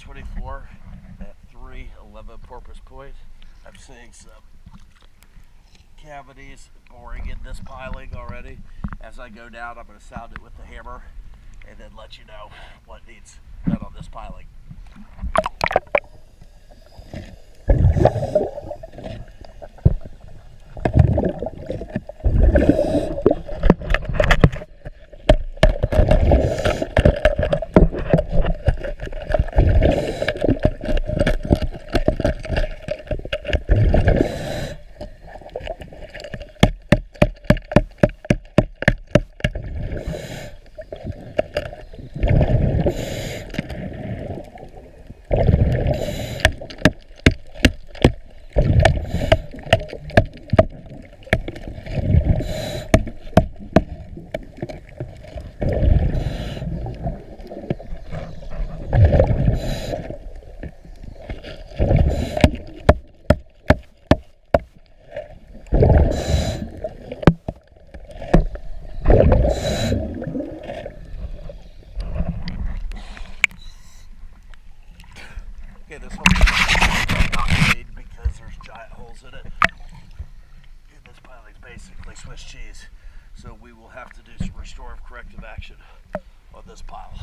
124 at 311 Porpoise Point. I'm seeing some cavities boring in this piling already. As I go down, I'm going to sound it with the hammer and then let you know what needs done on this piling. Okay, this one is not made because there's giant holes in it. And this piling is basically Swiss cheese. So we will have to do some restorative corrective action on this pile.